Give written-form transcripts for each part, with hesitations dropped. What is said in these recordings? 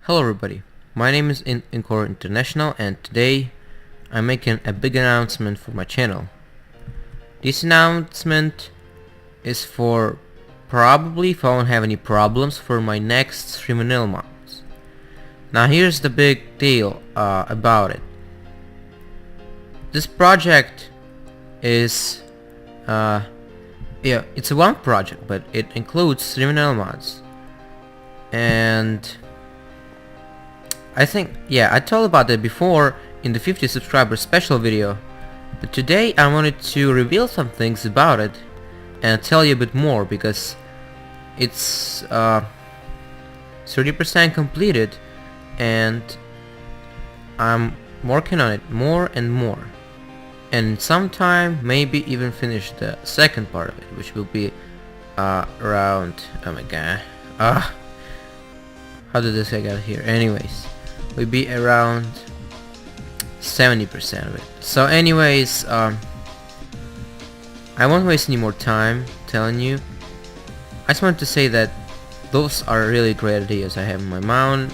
Hello everybody, my name is Encore International and today I'm making a big announcement for my channel. This announcement is for probably if I won't have any problems for my next 3 vanilla mobs. Now here's the big deal about it. This project is it's a one project, but it includes 3 vanilla mods. And I told about that before in the 50 subscriber special video, but today I wanted to reveal some things about it and tell you a bit more because it's 30% completed and I'm working on it more and more, and sometime maybe even finish the second part of it, which will be around, oh my god, how did this guy get here? Anyways, will be around 70% of it. So anyways, I won't waste any more time telling you. I just want to say that those are really great ideas I have in my mind.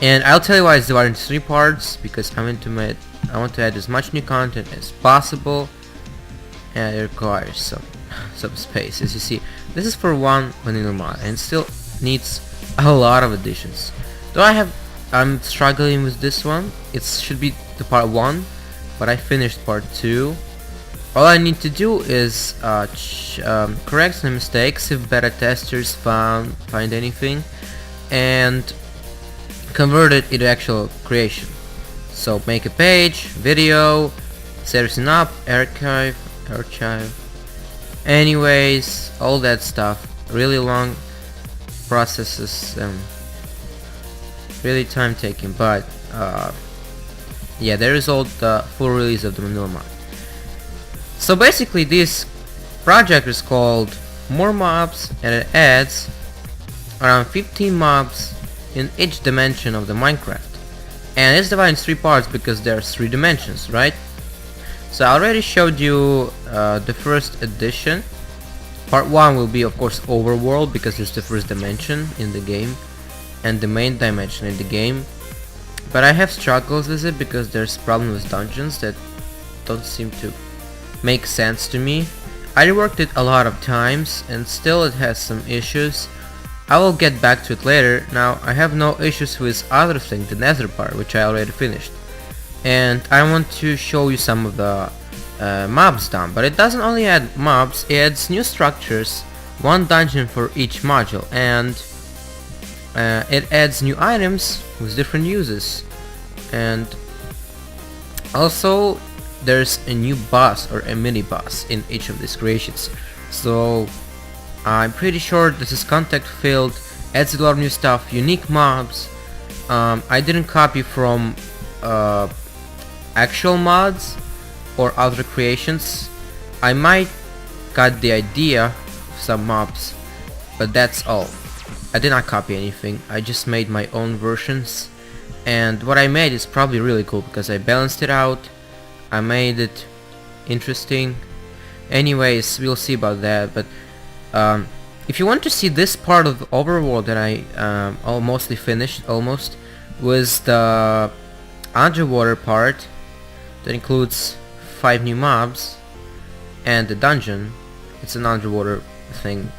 And I'll tell you why it's divided into 3 parts, because I want to add as much new content as possible, and it requires some space. As you see, this is for one vanilla mod and still needs a lot of additions. Though I'm struggling with this one. It should be the part 1, but I finished part 2. All I need to do is correct some mistakes if beta testers find anything, and convert it into actual creation. So make a page, video, set everything up, archive. Anyways, all that stuff. Really long processes, really time taking, but yeah, there is all the full release of the vanilla mod. So basically this project is called More Mobs, and it adds around 15 mobs in each dimension of the Minecraft, and it's divided in 3 parts because there's 3 dimensions, right? So I already showed you the first edition. Part 1 will be of course overworld, because it's the first dimension in the game and the main dimension in the game, but I have struggles with it because there's problems with dungeons that don't seem to make sense to me. I reworked it a lot of times and still it has some issues. I will get back to it later. Now I have no issues with other thing, the nether part, which I already finished, and I want to show you some of the mobs done. But it doesn't only add mobs, it adds new structures, 1 dungeon for each module, and it adds new items with different uses, and also there's a new boss or a mini boss in each of these creations. So I'm pretty sure this is contact filled, adds a lot of new stuff, unique mobs. I didn't copy from actual mods or other creations. I might got the idea of some mobs, but that's all. I did not copy anything, I just made my own versions, and what I made is probably really cool because I balanced it out, I made it interesting. Anyways, we'll see about that. But if you want to see this part of the overworld that I mostly finished, was the underwater part that includes 5 new mobs and the dungeon. It's an underwater thing.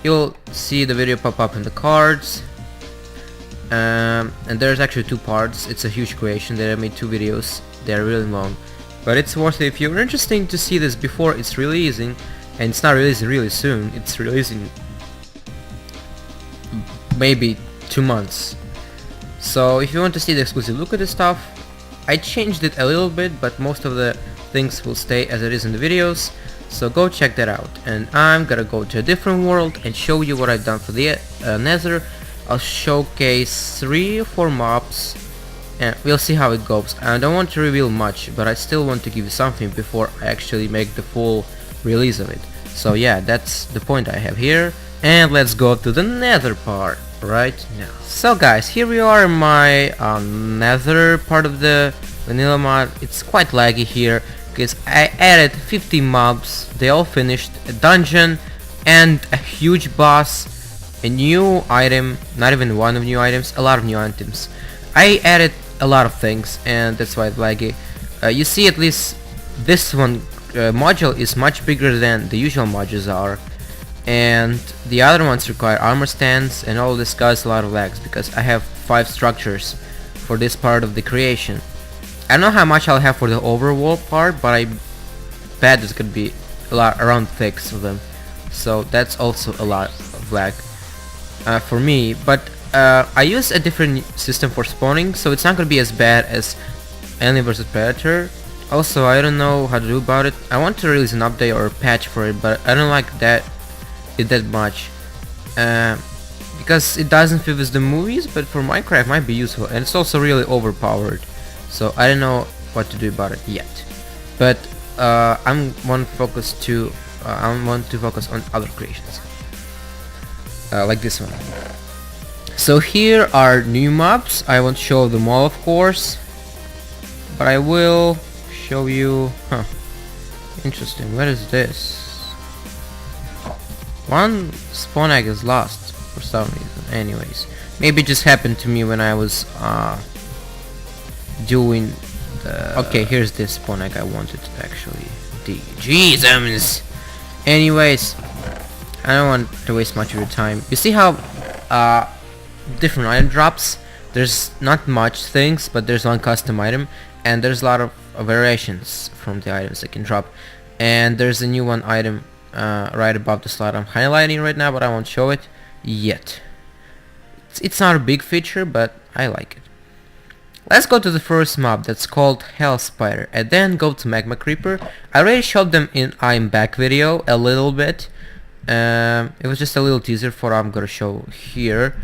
You'll see the video pop up in the cards, and there's actually 2 parts. It's a huge creation that I made 2 videos. They're really long, but it's worth it if you're interested to see this before it's releasing. And it's not releasing really soon, it's releasing maybe 2 months. So if you want to see the exclusive look at this stuff, I changed it a little bit, but most of the things will stay as it is in the videos, so go check that out. And I'm gonna go to a different world and show you what I've done for the nether. I'll showcase 3 or 4 mobs and we'll see how it goes. I don't want to reveal much, but I still want to give you something before I actually make the full release of it. So yeah, that's the point I have here, and let's go to the nether part right now. So guys, here we are in my nether part of the vanilla mod. It's quite laggy here because I added 50 mobs, they all finished, a dungeon and a huge boss, a new item, not even one of new items, a lot of new items. I added a lot of things, and that's why it's laggy. You see, at least this one module is much bigger than the usual modules are, and the other ones require armor stands, and all this causes a lot of lags because I have 5 structures for this part of the creation. I don't know how much I'll have for the overworld part, but I bet there's gonna be a lot, around 6 of them, so that's also a lot of lag for me. But I use a different system for spawning, so it's not gonna be as bad as Alien vs Predator. Also, I don't know how to do about it. I want to release an update or a patch for it, but I don't like it that much because it doesn't fit with the movies, but for Minecraft it might be useful, and it's also really overpowered, so I don't know what to do about it yet. But I want to focus on other creations like this one. So here are new mobs. I won't show them all, of course, but I will show you. Interesting. What is this? One spawn egg is lost for some reason. Anyways, maybe it just happened to me when I was doing the... Okay, here's this spawn egg I wanted to actually Jesus. Anyways, I don't want to waste much of your time. You see how different item drops? There's not much things, but there's one custom item, and there's a lot of variations from the items that can drop. And there's a new one item right above the slot I'm highlighting right now, but I won't show it yet. It's not a big feature, but I like it. Let's go to the first mob, that's called Hell Spider, and then go to Magma Creeper. I already showed them in I'm Back video a little bit. It was just a little teaser for what I'm gonna show here.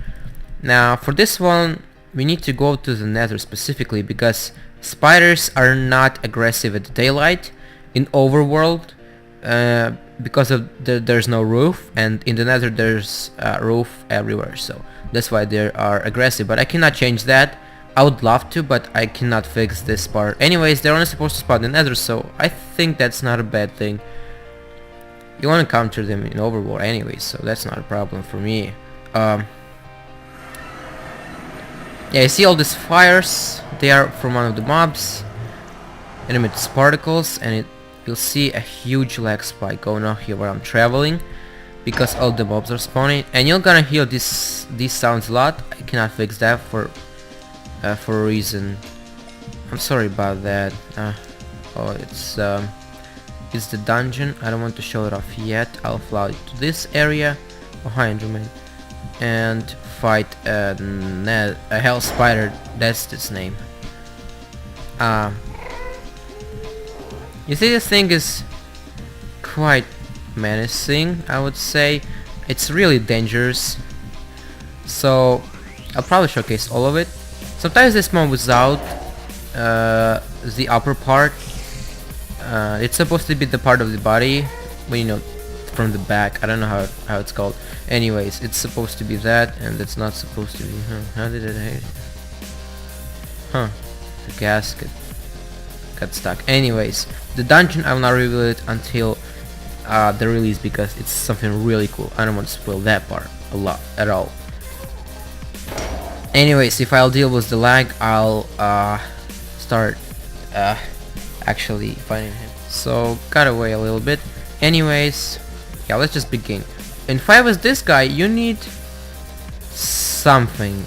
Now for this one we need to go to the Nether specifically, because spiders are not aggressive at daylight in Overworld, because of there's no roof, and in the Nether there's roof everywhere, so that's why they are aggressive. But I cannot change that. I would love to, but I cannot fix this part. Anyways, they're only supposed to spawn in the Nether, so I think that's not a bad thing. You want to counter them in Overworld anyways, so that's not a problem for me. Yeah, you see all these fires? They are from one of the mobs. It emits particles, and you'll see a huge lag spike going on here where I'm traveling, because all the mobs are spawning, and you're gonna hear these sounds a lot. I cannot fix that for a reason. I'm sorry about that. Oh, it's the dungeon. I don't want to show it off yet. I'll fly to this area behind Enderman and fight a Hell Spider. That's its name. You see, this thing is quite menacing, I would say. It's really dangerous, so I'll probably showcase all of it. Sometimes this one without the upper part. It's supposed to be the part of the body, but you know, from the back. I don't know how it's called. Anyways, it's supposed to be that, and it's not supposed to be. How did it hit? The gasket got stuck. Anyways, the dungeon, I will not reveal it until the release, because it's something really cool. I don't want to spoil that part at all. Anyways, if I'll deal with the lag, I'll start actually fighting him. So got away a little bit. Anyways, yeah, let's just begin. In fight with this guy, you need something.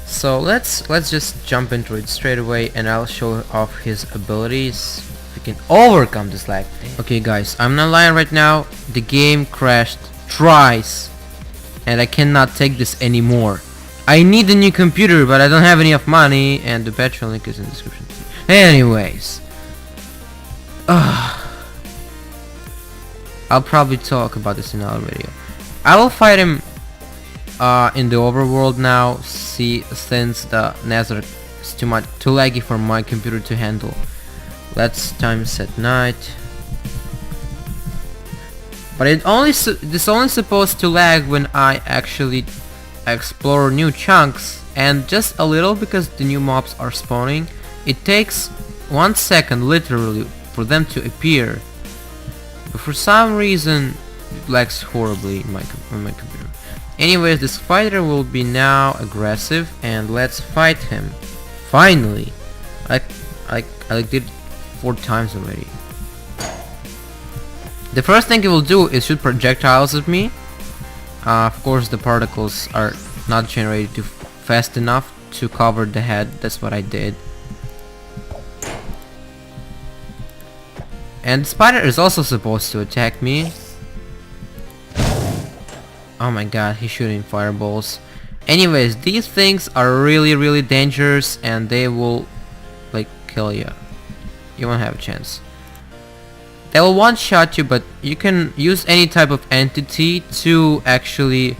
So let's just jump into it straight away, and I'll show off his abilities. If we can overcome this lag thing. Okay, guys, I'm not lying right now. The game crashed twice, and I cannot take this anymore. I need a new computer, but I don't have enough money, and the Patreon link is in the description. Anyways, I'll probably talk about this in another video. I will fight him in the overworld now, since the Nether is too laggy for my computer to handle. Let's time set night. But this only supposed to lag when I actually explore new chunks, and just a little, because the new mobs are spawning. It takes 1 second literally for them to appear, but for some reason lags horribly in on my computer. Anyways, the spider will be now aggressive, and let's fight him. Finally! I did 4 times already. The first thing it will do is shoot projectiles at me. Of course, the particles are not generated fast enough to cover the head. That's what I did. And the spider is also supposed to attack me. Oh my god, he's shooting fireballs. Anyways, these things are really dangerous, and they will like kill you. You won't have a chance. They will one-shot you, but you can use any type of entity to actually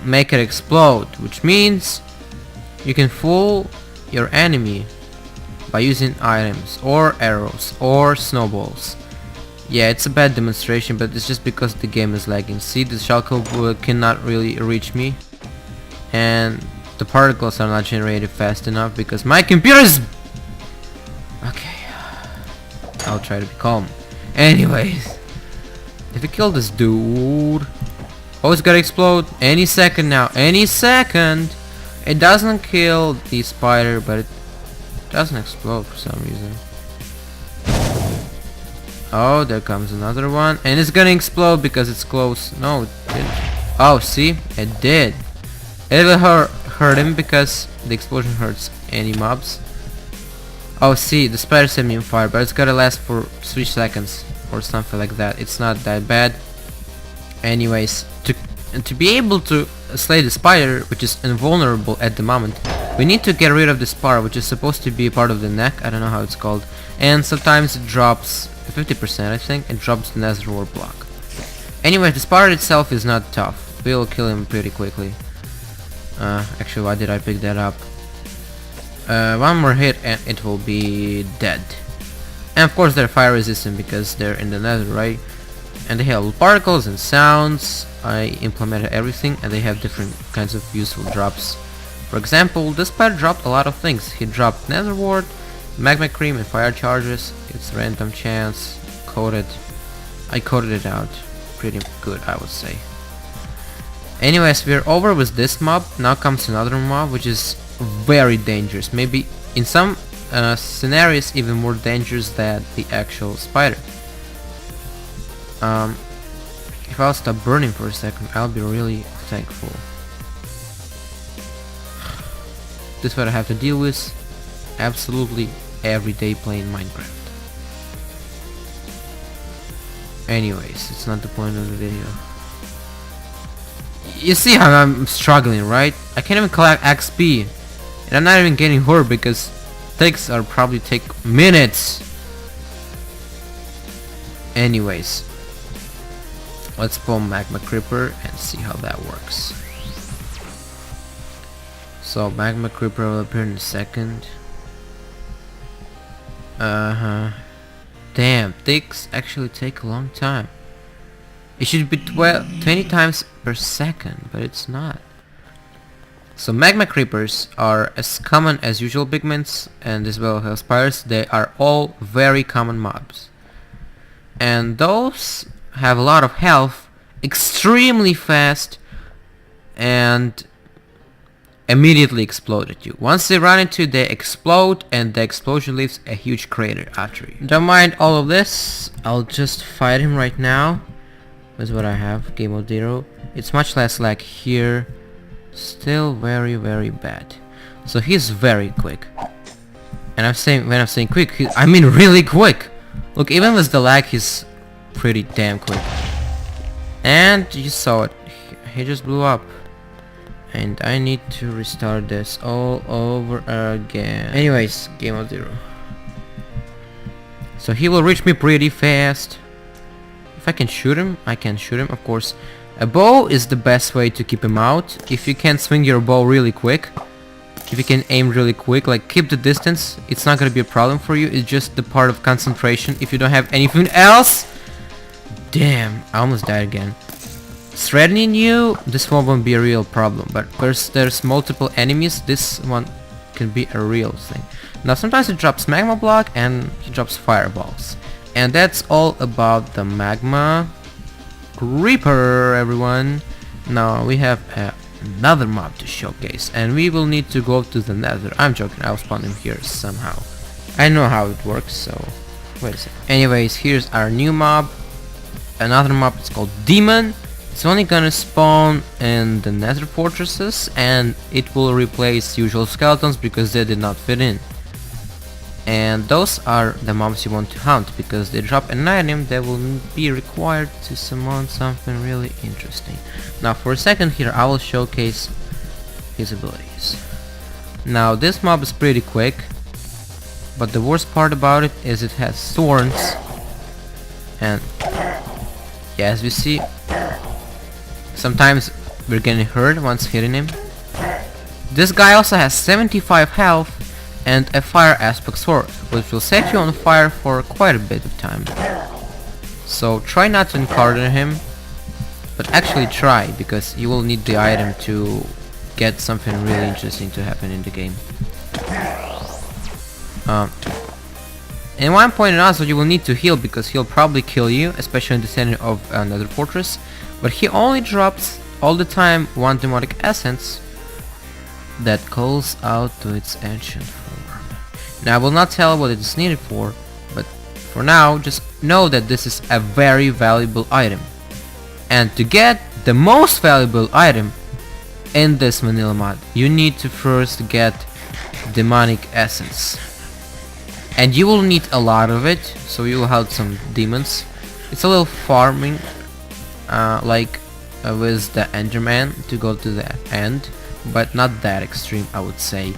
make it explode, which means you can fool your enemy by using items or arrows or snowballs. Yeah, it's a bad demonstration, but it's just because the game is lagging. See, the shellcode cannot really reach me, and the particles are not generated fast enough because my computer is... Okay, I'll try to be calm. Anyways, if you kill this dude... Oh, it's gonna explode any second now. Any second! It doesn't kill the spider, but it doesn't explode for some reason. Oh, there comes another one, and it's gonna explode because it's close. No, it didn't. Oh, see? It did. It will hurt him because the explosion hurts any mobs. Oh, see, the spider set me on fire, but it's gotta last for 3 seconds or something like that. It's not that bad. Anyways, to be able to slay the spider, which is invulnerable at the moment, we need to get rid of this part, which is supposed to be part of the neck. I don't know how it's called. And sometimes it drops 50%, I think. It drops the nether wart block. Anyway, the spider itself is not tough. We'll kill him pretty quickly. Actually, why did I pick that up? One more hit and it will be dead. And of course they're fire resistant because they're in the nether, right? And they have particles and sounds. I implemented everything, and they have different kinds of useful drops. For example, this spider dropped a lot of things. He dropped nether wart, magma cream, and fire charges. It's random chance, coded. I coded it out pretty good, I would say. Anyways, we're over with this mob. Now comes another mob, which is very dangerous. Maybe in some scenarios even more dangerous than the actual spider. If I'll stop burning for a second, I'll be really thankful. This is what I have to deal with absolutely every day playing Minecraft. Anyways, it's not the point of the video. You see how I'm struggling, right? I can't even collect XP, and I'm not even getting hurt because things are probably take minutes. Anyways, let's spawn Magma Creeper and see how that works. So Magma Creeper will appear in a second. Damn, things actually take a long time. It should be 20 times per second, but it's not. So Magma Creepers are as common as usual pigments, and as well as spiders. They are all very common mobs. And those have a lot of health, extremely fast, and immediately explode at you. Once they run into you, they explode, and the explosion leaves a huge crater after you. Don't mind all of this, I'll just fight him right now. That's what I have, Game of Zero. It's much less like here, still very bad. So he's very quick. And when I'm saying quick, I mean really quick. Look, even with the lag, he's pretty damn quick. And you saw it, he just blew up. And I need to restart this all over again. Anyways, Game of Zero. So he will reach me pretty fast. If I can shoot him, I can shoot him, of course. A bow is the best way to keep him out. If you can swing your bow really quick, if you can aim really quick, like keep the distance, it's not gonna be a problem for you. It's just the part of concentration. If you don't have anything else... Damn, I almost died again. Threatening you, this one won't be a real problem, but there's multiple enemies, this one can be a real thing. Now sometimes it drops magma block and he drops fireballs. And that's all about the magma. creeper, everyone. Now we have another mob to showcase, and we will need to go to the nether. I'm joking, I'll spawn him here somehow. I know how it works, so wait a second. Anyways, here's our new mob. Another mob, it's called Demon. It's only gonna spawn in the nether fortresses, and it will replace usual skeletons because they did not fit in. And those are the mobs you want to hunt, because they drop an item that will be required to summon something really interesting. Now for a second here I will showcase his abilities. Now this mob is pretty quick, but the worst part about it is it has thorns, and yeah, as we see, sometimes we're getting hurt once hitting him. This guy also has 75 health and a fire aspect sword, which will set you on fire for quite a bit of time. So try not to encounter him, but actually try, because you will need the item to get something really interesting to happen in the game. And one point also, you will need to heal, because he'll probably kill you, especially in the center of another fortress. But he only drops all the time one demonic essence that calls out to its ancient form. Now I will not tell what it is needed for, but for now just know that this is a very valuable item. And to get the most valuable item in this vanilla mod, you need to first get demonic essence. And you will need a lot of it, so you will have some demons. It's a little farming, like with the Enderman to go to the end, but not that extreme, I would say.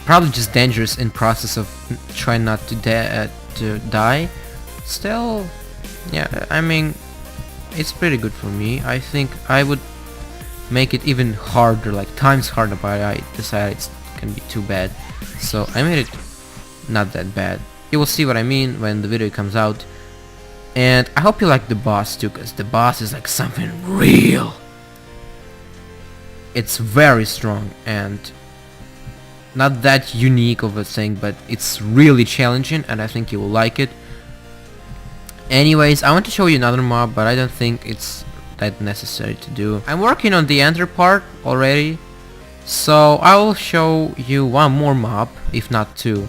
Probably just dangerous in process of trying not to die. Still, yeah, I mean, it's pretty good for me. I think I would make it even harder, like times harder, but I decided it's gonna be too bad, so I made it not that bad. You will see what I mean when the video comes out. And I hope you like the boss too, because the boss is like something real. It's very strong and not that unique of a thing, but it's really challenging, and I think you will like it. Anyways, I want to show you another mob, but I don't think it's that necessary to do. I'm working on the ender part already, so I will show you one more mob, if not two.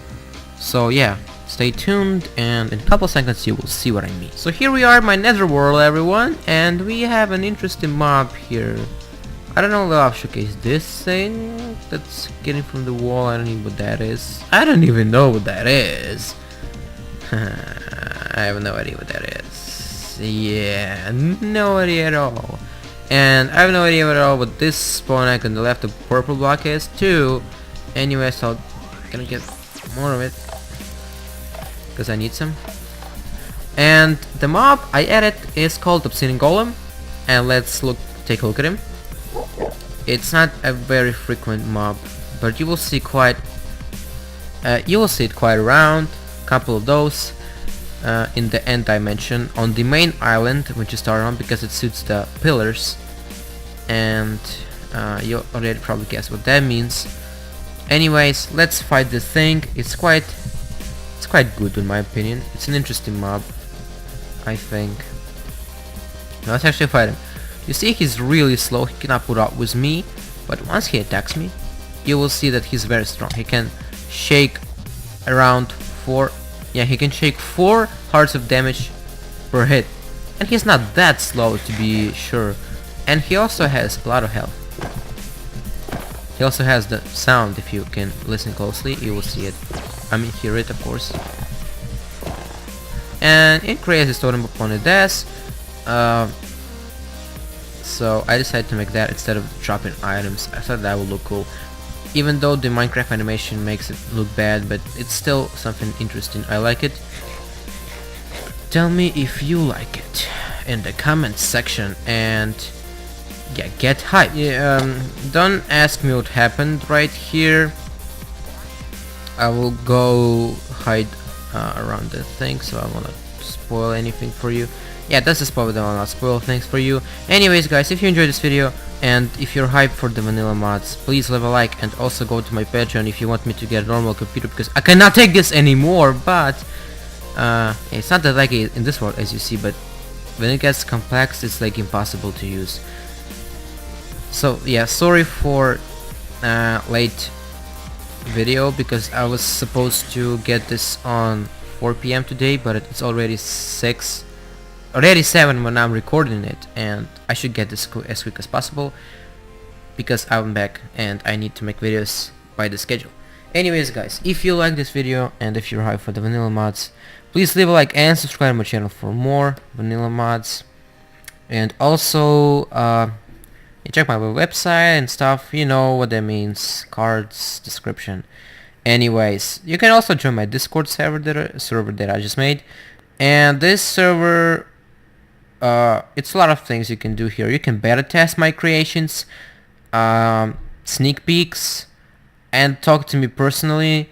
So yeah, stay tuned, and in a couple seconds you will see what I mean. So here we are in my netherworld, everyone, and we have an interesting mob here. I don't know if I'll showcase this thing that's getting from the wall. I don't know what that is. I don't even know what that is. I have no idea what that is. Yeah, no idea at all. And I have no idea at all what this spawn icon on the left of purple block is too. Anyway, so I'm gonna get more of it, because I need some. And the mob I added is called Obsidian Golem, and let's take a look at him. It's not a very frequent mob, but you will see it quite around. Couple of those in the end dimension on the main island, which you start on, because it suits the pillars. And you already probably guess what that means. Anyways, let's fight this thing. It's quite good in my opinion. It's an interesting mob, I think. Now let's actually fight him. You see, he's really slow, he cannot put up with me, but once he attacks me, you will see that he's very strong. He can shake around 4 hearts of damage per hit, and he's not that slow, to be sure. And he also has a lot of health. He also has the sound. If you can listen closely, you will see it. I mean, hear it, of course. And it creates his totem upon a death. So I decided to make that instead of dropping items. I thought that would look cool, even though the Minecraft animation makes it look bad, but it's still something interesting. I like it. Tell me if you like it in the comments section, and yeah, get hype. Yeah, don't ask me what happened right here. I will go hide around the thing, so I won't spoil anything for you. Yeah, that's a spoiler, that will not spoil things for you. Anyways guys, if you enjoyed this video, and if you're hyped for the vanilla mods, please leave a like, and also go to my Patreon if you want me to get a normal computer, because I cannot take this anymore. But it's not that laggy in this world, as you see, but when it gets complex, it's like impossible to use. So yeah, sorry for late video, because I was supposed to get this on 4 p.m. today, but it's already 7 when I'm recording it, and I should get this as quick as possible because I'm back and I need to make videos by the schedule. Anyways guys, if you like this video and if you're hyped for the vanilla mods, please leave a like and subscribe to my channel for more vanilla mods. And also you check my website and stuff, you know what that means, cards, description. Anyways, you can also join my Discord server that I just made. And this server, it's a lot of things you can do here. You can beta test my creations, sneak peeks, and talk to me personally,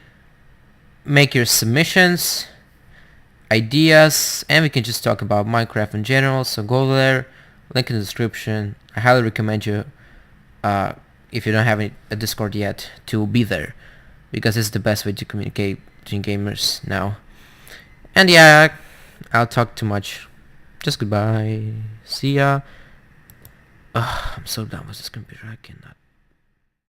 make your submissions, ideas, and we can just talk about Minecraft in general. So go there, link in the description. I highly recommend you, if you don't have a Discord yet, to be there, because it's the best way to communicate between gamers now. And yeah, I'll talk too much. Just goodbye. See ya. I'm so done with this computer. I cannot.